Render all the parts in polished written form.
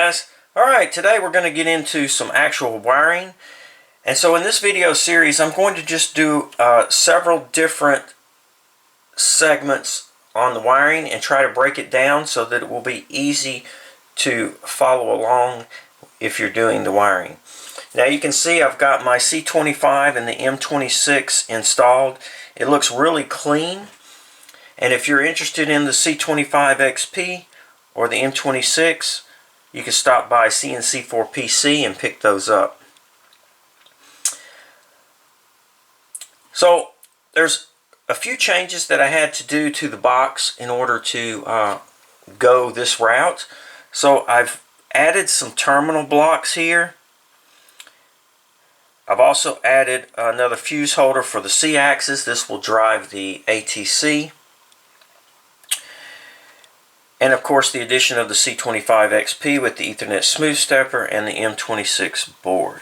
guys. Alright, today we're going to get into some actual wiring. And so in this video series I'm going to just do several different segments on the wiring and try to break it down so that it will be easy to follow along if you're doing the wiring. Now you can see I've got my C25 and the M26 installed. It looks really clean. And if you're interested in the C25 XP or the M26, you can stop by CNC4PC and pick those up. So there's a few changes that I had to do to the box in order to go this route. So I've added some terminal blocks here. I've also added another fuse holder for the C-axis. This will drive the ATC. And of course the addition of the C25 XP with the Ethernet smooth stepper and the M26 board.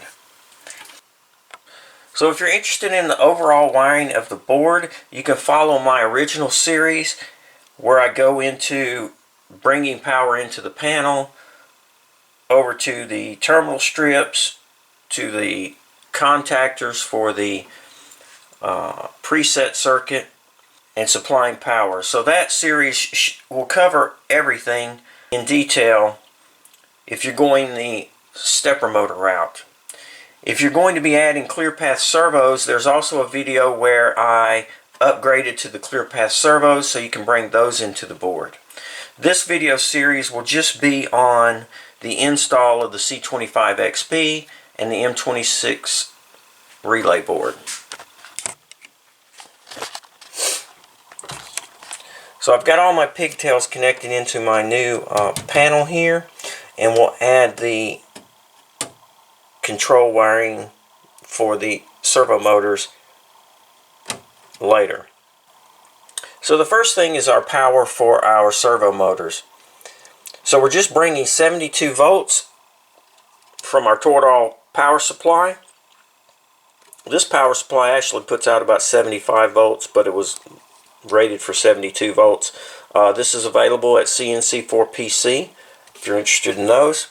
So if you're interested in the overall wiring of the board, you can follow my original series where I go into bringing power into the panel, over to the terminal strips, to the contactors for the preset circuit, and supplying power. So that series will cover everything in detail if you're going the stepper motor route. If you're going to be adding ClearPath servos, there's also a video where I upgraded to the ClearPath servos so you can bring those into the board. This video series will just be on the install of the C25 XP and the M26 relay board. So I've got all my pigtails connected into my new panel here, and we'll add the control wiring for the servo motors later. So the first thing is our power for our servo motors. So we're just bringing 72 volts from our Toradol power supply. This power supply actually puts out about 75 volts, but it was rated for 72 volts. This is available at CNC4PC if you're interested in those.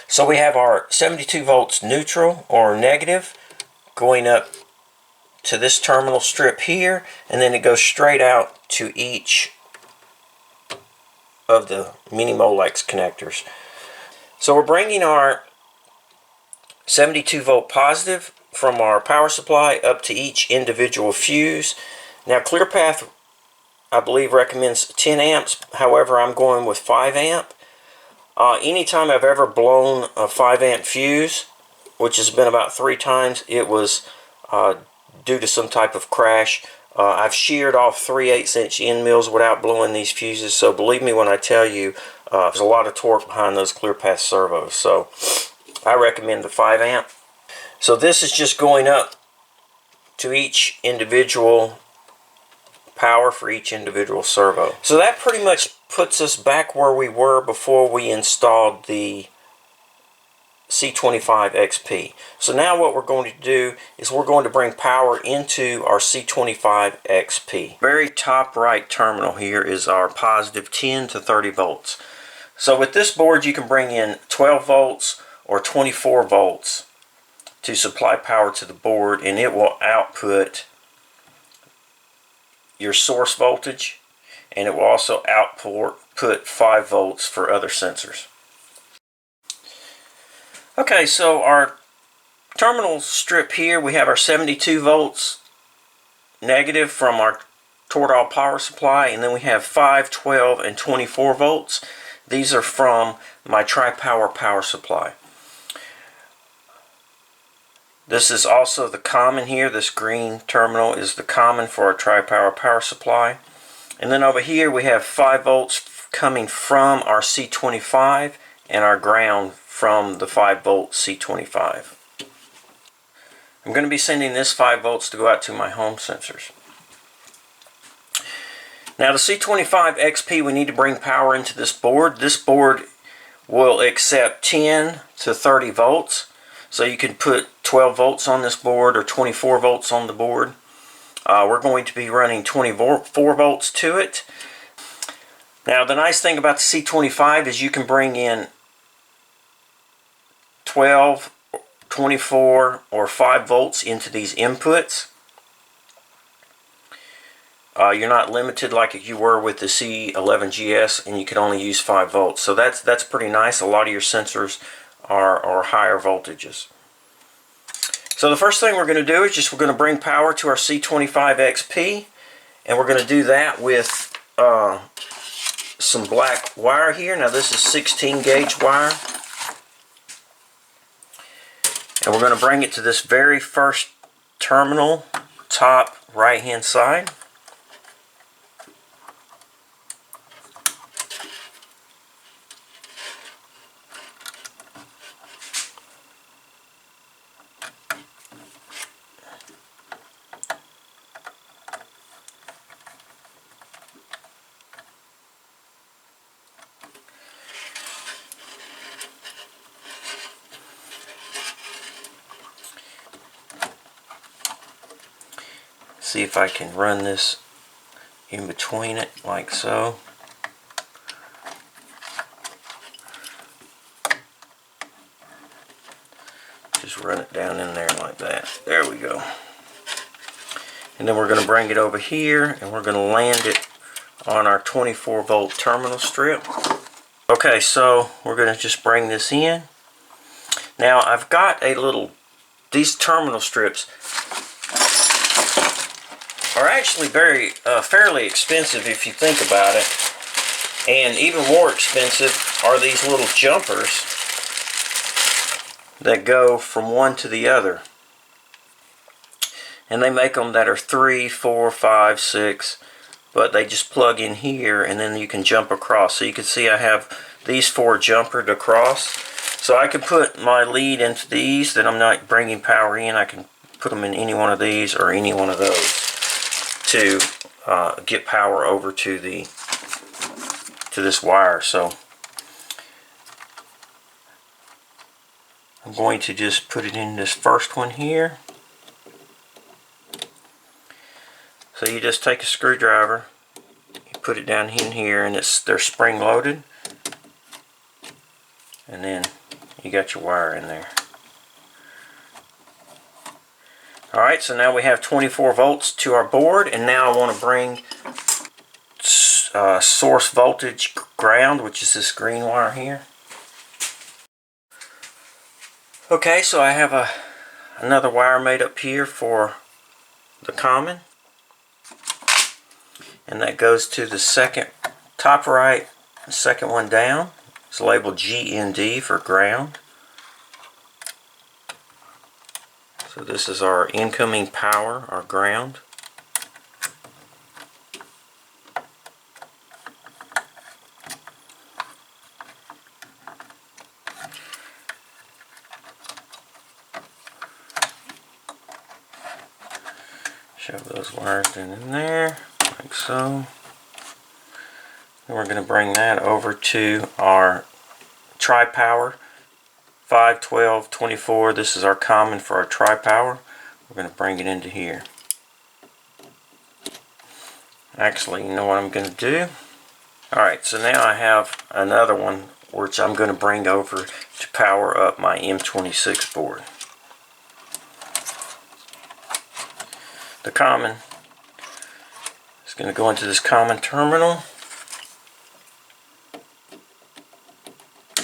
So we have our 72 volts neutral or negative going up to this terminal strip here, and then it goes straight out to each of the mini Molex connectors. So we're bringing our 72 volt positive from our power supply up to each individual fuse. Now ClearPath, I believe, recommends 10 amps. However, I'm going with 5 amp. Anytime I've ever blown a 5 amp fuse, which has been about 3 times, it was due to some type of crash. I've sheared off 3/8" end mills without blowing these fuses, so believe me when I tell you, there's a lot of torque behind those ClearPath servos. So I recommend the 5 amp. So this is just going up to each individual power for each individual servo. So that pretty much puts us back where we were before we installed the C25 XP. So now what we're going to do is we're going to bring power into our C25 XP. Very top right terminal here is our positive 10 to 30 volts. So with this board you can bring in 12 volts or 24 volts to supply power to the board, and it will output your source voltage, and it will also output 5 volts for other sensors. Okay, so our terminal strip here, we have our 72 volts negative from our Toradol power supply, and then we have 5, 12, and 24 volts. These are from my Tri-Power power supply. This is also the common here. This green terminal is the common for our Tri-Power power supply. And then over here we have 5 volts coming from our C25 and our ground from the 5 volt C25. I'm going to be sending this 5 volts to go out to my home sensors. Now the C25 XP, we need to bring power into this board. This board will accept 10 to 30 volts. So you can put 12 volts on this board or 24 volts on the board. We're going to be running 24 volts to it. Now the nice thing about the C25 is you can bring in 12, 24, or 5 volts into these inputs. You're not limited like you were with the C11GS, and you can only use 5 volts. So that's pretty nice. A lot of your sensors are higher voltages. So the first thing we're going to do is we're going to bring power to our C25XP, and we're going to do that with some black wire here. Now this is 16 gauge wire, and we're going to bring it to this very first terminal, top right hand side. See if I can run this in between it like so. Just run it down in there like that. There we go. And then we're going to bring it over here, and we're going to land it on our 24 volt terminal strip. Okay, so we're going to just bring this in. Now I've got these terminal strips are actually fairly expensive if you think about it, and even more expensive are these little jumpers that go from one to the other, and they make them that are 3, 4, 5, 6, but they just plug in here and then you can jump across. So you can see I have these 4 jumpered across, so I can put my lead into these that I'm not bringing power in. I can put them in any one of these or any one of those to get power over to this wire. So I'm going to just put it in this first one here. So you just take a screwdriver, you put it down in here, and they're spring loaded, and then you got your wire in there. Alright, so now we have 24 volts to our board, and now I want to bring source voltage ground, which is this green wire here. Okay, so I have another wire made up here for the common, and that goes to the second top right, second one down. It's labeled GND for ground. So this is our incoming power, our ground. Shove those wires in there, like so. And we're going to bring that over to our tri-power. 5, 12, 24, this is our common for our tri-power. We're going to bring it into here. Actually, you know what I'm going to do? Alright, so now I have another one which I'm going to bring over to power up my M26 board. The common is going to go into this common terminal.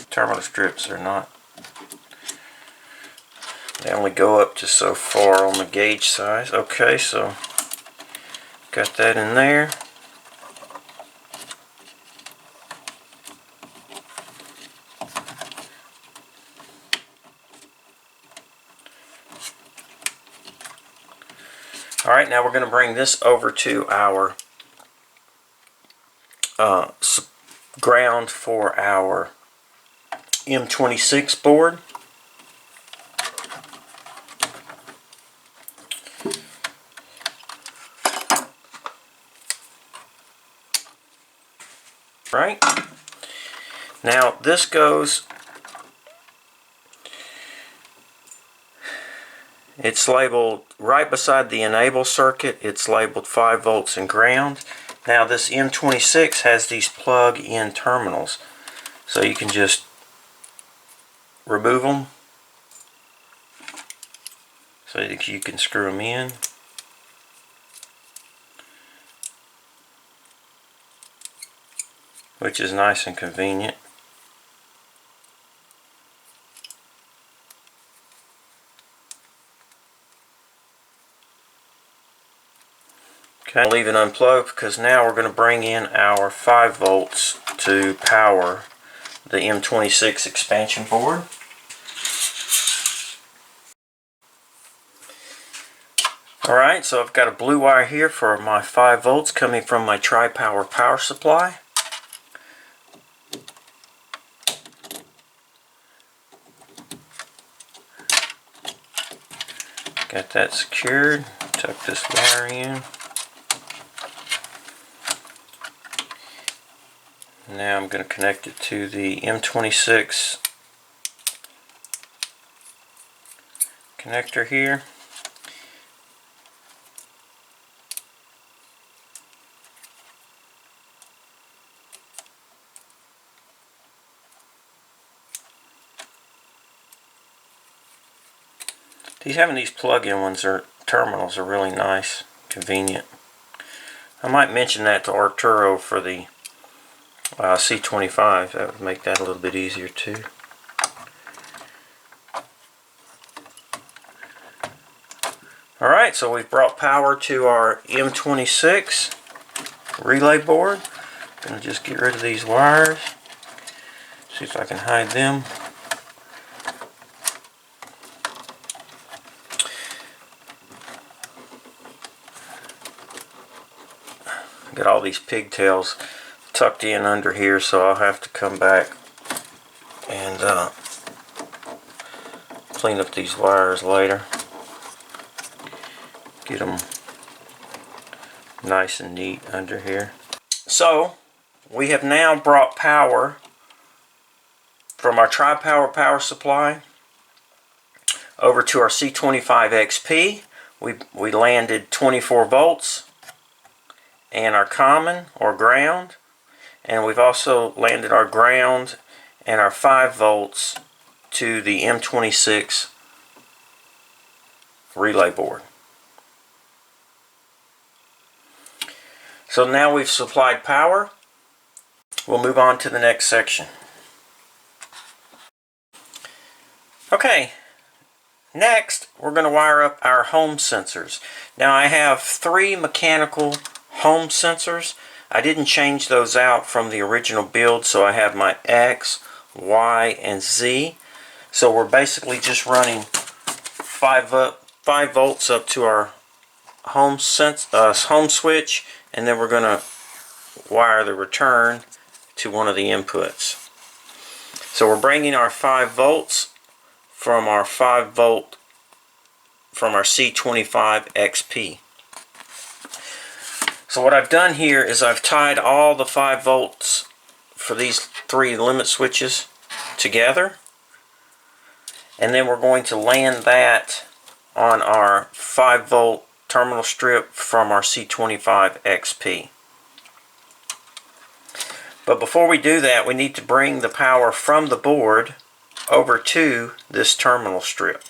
Terminal strips are not, they only go up to so far on the gauge size. Okay, so got that in there. Alright, now we're going to bring this over to our ground for our M26 board. Right? Now this goes, it's labeled right beside the enable circuit, it's labeled 5 volts and ground. Now this M26 has these plug-in terminals, so you can just remove them so that you can screw them in. Which is nice and convenient. Okay, leave it unplugged because now we're going to bring in our 5 volts to power the M26 expansion board. Alright, so I've got a blue wire here for my 5 volts coming from my tri-power power supply. Got that secured. Tuck this wire in. Now I'm going to connect it to the M26 connector here. Having these plug-in ones or terminals are really nice, convenient. I might mention that to Arturo for the C25. That would make that a little bit easier too. Alright, so we've brought power to our M26 relay board. I'm going to just get rid of these wires. See if I can hide them. Got all these pigtails tucked in under here, so I'll have to come back and clean up these wires later. Get them nice and neat under here. So we have now brought power from our tri-power power supply over to our C25XP. We landed 24 volts and our common or ground, and we've also landed our ground and our 5 volts to the M26 relay board. So now we've supplied power. We'll move on to the next section. Okay, next we're going to wire up our home sensors. Now I have 3 mechanical home sensors. I didn't change those out from the original build, so I have my X, Y, and Z. So we're basically just running 5 volts up to our home switch, and then we're going to wire the return to one of the inputs. So we're bringing our 5 volts from our 5 volt from our C25 XP. So what I've done here is I've tied all the 5 volts for these 3 limit switches together, and then we're going to land that on our 5 volt terminal strip from our C25 XP. But before we do that, we need to bring the power from the board over to this terminal strip.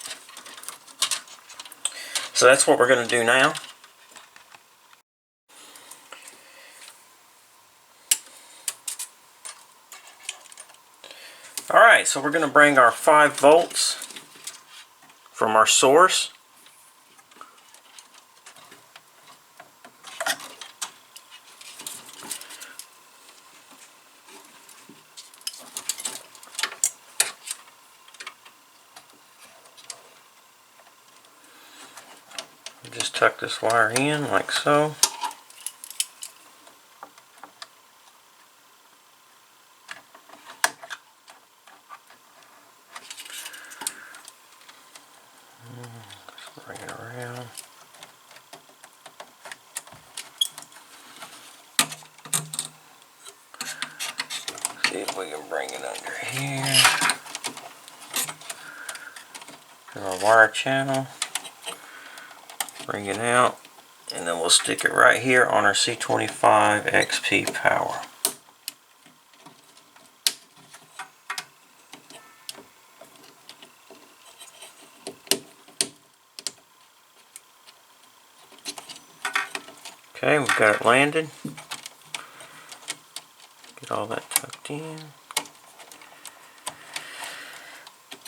So that's what we're going to do now. Alright, so we're going to bring our 5 volts from our source just tuck this wire in like so. Let's bring it around. See if we can bring it under here to our wire channel. Bring it out, and then we'll stick it right here on our C25 XP power. Okay, we've got it landed. Get all that tucked in.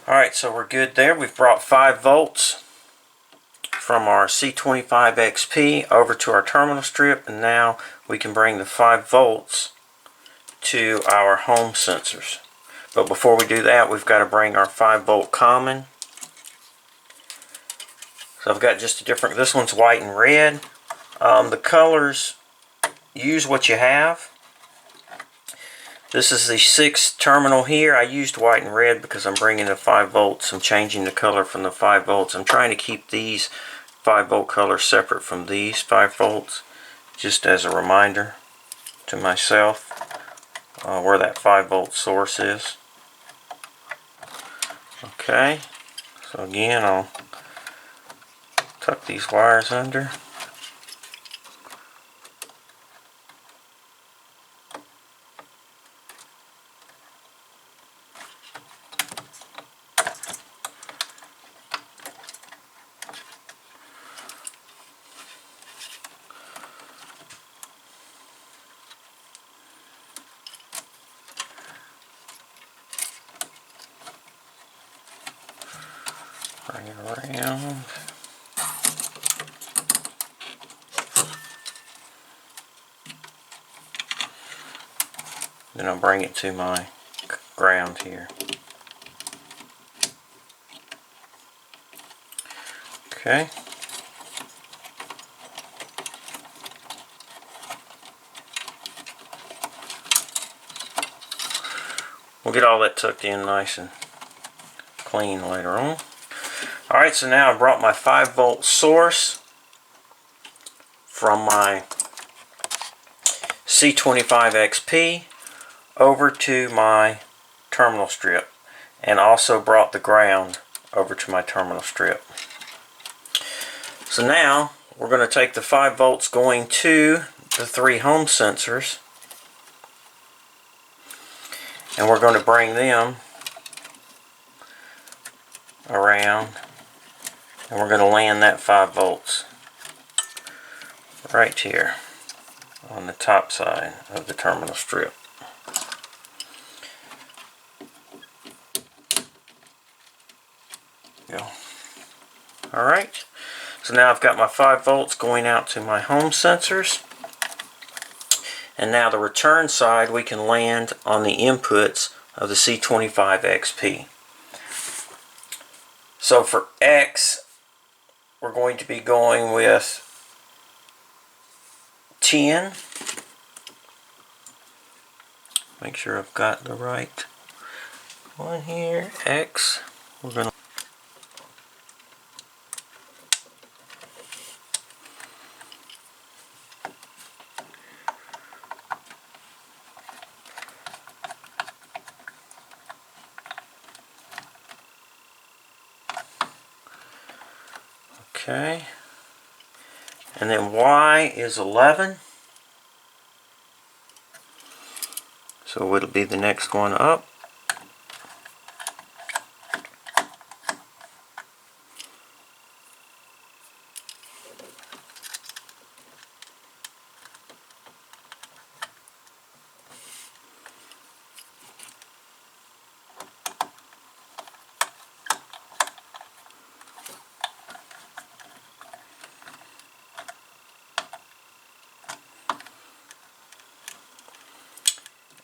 Alright, so we're good there. We've brought 5 volts from our C25XP over to our terminal strip, and now we can bring the 5 volts to our home sensors. But before we do that, we've got to bring our 5 volt common. So I've got just a different, this one's white and red. The colors, use what you have. This is the 6th terminal here. I used white and red because I'm bringing the 5 volts. I'm changing the color from the 5 volts. I'm trying to keep these 5 volt colors separate from these 5 volts, just as a reminder to myself where that 5 volt source is. Okay, so again, I'll tuck these wires under. Bring it around. Then I'll bring it to my ground here. Okay. We'll get all that tucked in nice and clean later on. Alright, so now I brought my 5 volt source from my C25XP over to my terminal strip, and also brought the ground over to my terminal strip. So now we're going to take the 5 volts going to the 3 home sensors, and we're going to bring them around, and we're going to land that 5 volts right here on the top side of the terminal strip. Go. Alright, so now I've got my 5 volts going out to my home sensors, and now the return side we can land on the inputs of the C25XP. So for X, we're going to be going with 10. Make sure I've got the right one here. X, we're going to okay, and then Y is 11, so it'll be the next one up.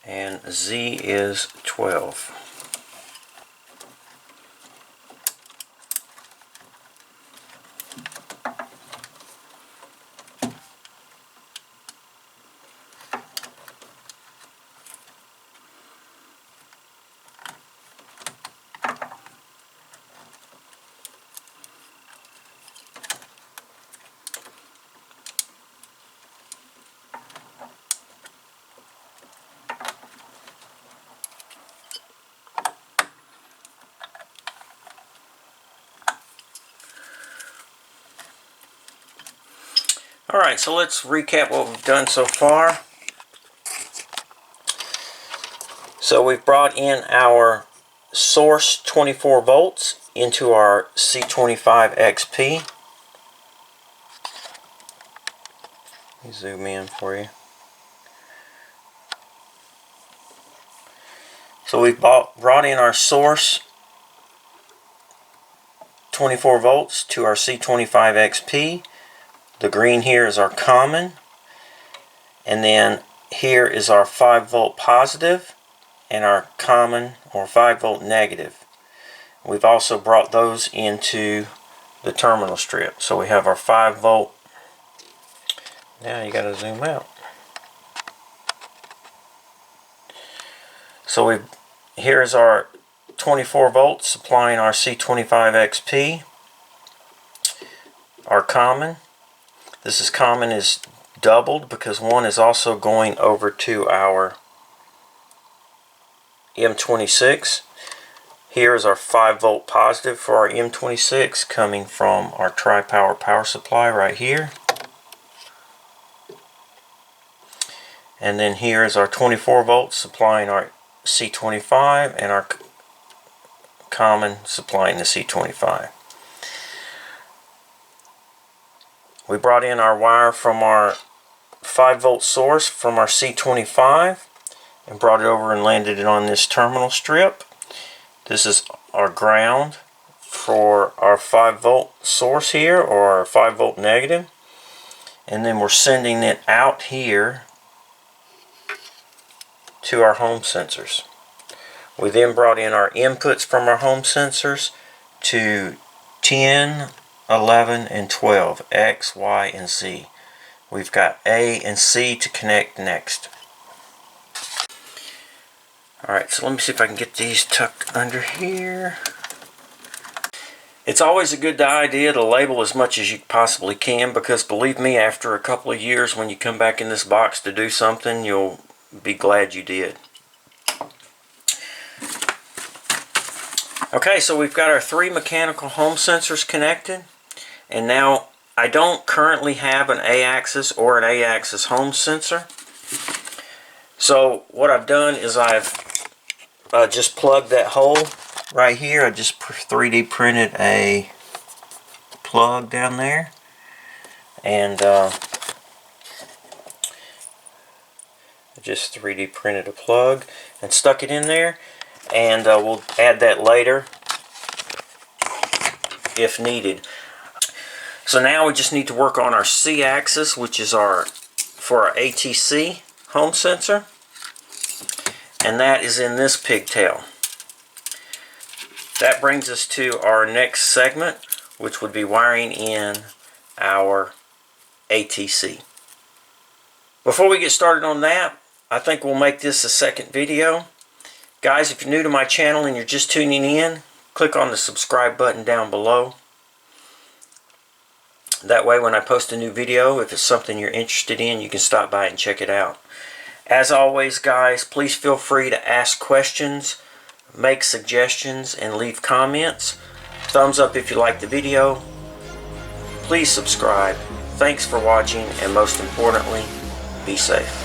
And Z is 12. Alright, so let's recap what we've done so far. So we've brought in our source 24 volts into our C25XP. Let me zoom in for you. So we've brought in our source 24 volts to our C25XP. The green here is our common, and then here is our 5 volt positive and our common or 5 volt negative. We've also brought those into the terminal strip. So we have our 5 volt. Now you got to zoom out. So here is our 24 volts supplying our C25XP. Our common. This is common is doubled because one is also going over to our M26. Here is our 5 volt positive for our M26 coming from our tri-power power supply right here. And then here is our 24 volts supplying our C25 and our common supplying the C25. We brought in our wire from our 5 volt source from our C25 and brought it over and landed it on this terminal strip. This is our ground for our 5 volt source here, or our 5 volt negative, and then we're sending it out here to our home sensors. We then brought in our inputs from our home sensors to 10, 11, and 12, X, Y, and Z. We've got A and C to connect next. Alright, so let me see if I can get these tucked under here. It's always a good idea to label as much as you possibly can, because believe me, after a couple of years when you come back in this box to do something, you'll be glad you did. Okay, so we've got our 3 mechanical home sensors connected, and now I don't currently have an A-axis or an A-axis home sensor. So what I've done is I've just plugged that hole right here. I just 3D printed a plug down there, and just 3D printed a plug and stuck it in there, and we'll add that later if needed. So now we just need to work on our C-axis, which is for our ATC home sensor, and that is in this pigtail. That brings us to our next segment, which would be wiring in our ATC. Before we get started on that, I think we'll make this a second video. Guys, if you're new to my channel and you're just tuning in, click on the subscribe button down below. That way when I post a new video, if it's something you're interested in, you can stop by and check it out. As always, guys, please feel free to ask questions, make suggestions, and leave comments. Thumbs up if you like the video. Please subscribe. Thanks for watching, and most importantly, be safe.